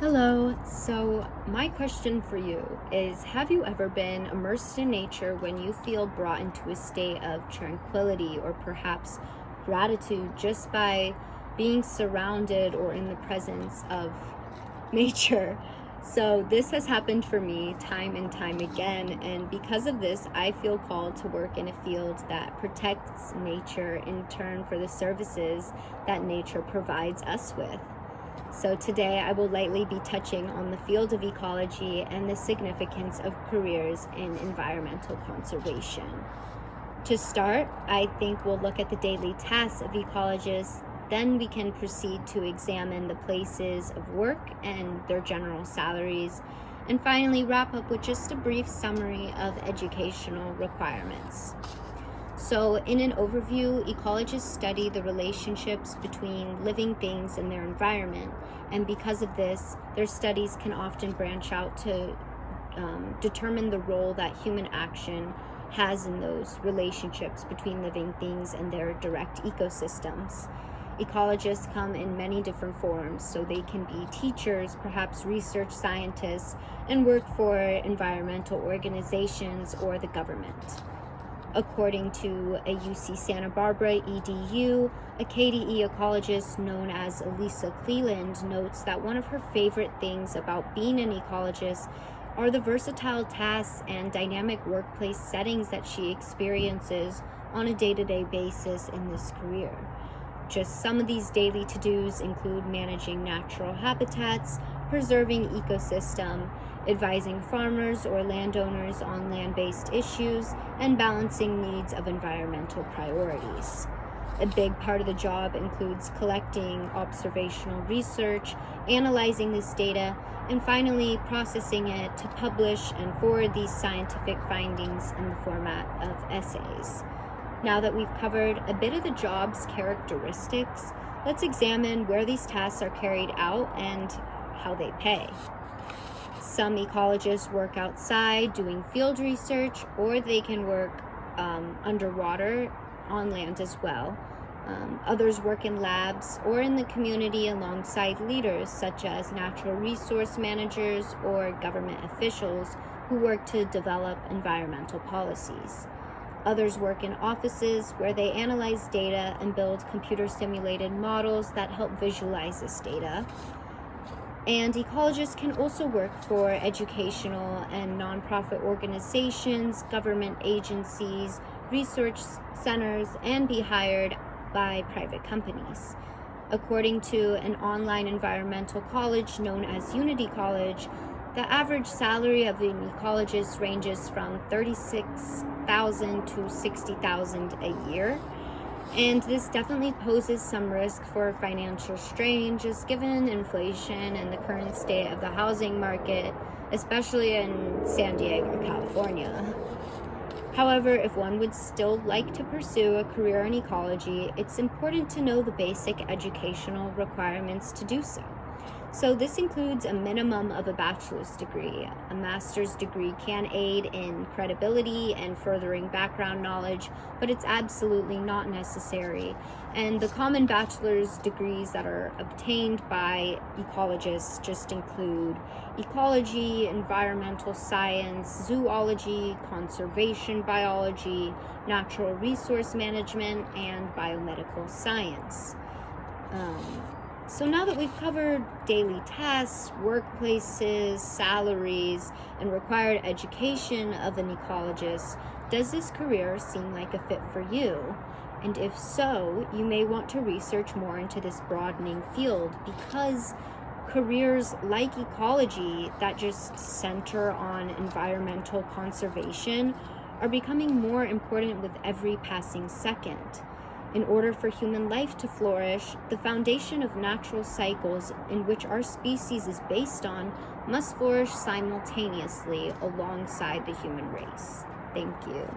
Hello. So, my question for you is, have you ever been immersed in nature when you feel brought into a state of tranquility or perhaps gratitude just by being surrounded or in the presence of nature? So, this has happened for me time and time again, and because of this, I feel called to work in a field that protects nature in turn for the services that nature provides us with. So today I will lightly be touching on the field of ecology and the significance of careers in environmental conservation. To start, I think we'll look at the daily tasks of ecologists, then we can proceed to examine the places of work and their general salaries, and finally wrap up with just a brief summary of educational requirements. So, in an overview, ecologists study the relationships between living things and their environment, and because of this, their studies can often branch out to determine the role that human action has in those relationships between living things and their direct ecosystems. Ecologists come in many different forms, so they can be teachers, perhaps research scientists, and work for environmental organizations or the government. According to a UC Santa Barbara EDU, a KDE ecologist known as Elisa Cleland notes that one of her favorite things about being an ecologist are the versatile tasks and dynamic workplace settings that she experiences on a day-to-day basis in this career. Just some of these daily to-dos include managing natural habitats, preserving ecosystem, advising farmers or landowners on land-based issues, and balancing needs of environmental priorities. A big part of the job includes collecting observational research, analyzing this data, and finally processing it to publish and forward these scientific findings in the format of essays. Now that we've covered a bit of the job's characteristics, let's examine where these tasks are carried out and how they pay. Some ecologists work outside doing field research, or they can work underwater on land as well. Others work in labs or in the community alongside leaders such as natural resource managers or government officials who work to develop environmental policies. Others work in offices where they analyze data and build computer-simulated models that help visualize this data. And ecologists can also work for educational and nonprofit organizations, government agencies, research centers, and be hired by private companies. According to an online environmental college known as Unity College, the average salary of an ecologist ranges from $36,000 to $60,000 a year. And this definitely poses some risk for financial strain, just given inflation and the current state of the housing market, especially in San Diego, California. However, if one would still like to pursue a career in ecology, it's important to know the basic educational requirements to do so. So this includes a minimum of a bachelor's degree. A master's degree can aid in credibility and furthering background knowledge, but it's absolutely not necessary. And the common bachelor's degrees that are obtained by ecologists just include ecology, environmental science, zoology, conservation biology, natural resource management, and biomedical science. So now that we've covered daily tasks, workplaces, salaries, and required education of an ecologist, does this career seem like a fit for you? And if so, you may want to research more into this broadening field, because careers like ecology that just center on environmental conservation are becoming more important with every passing second. In order for human life to flourish, the foundation of natural cycles in which our species is based on must flourish simultaneously alongside the human race. Thank you.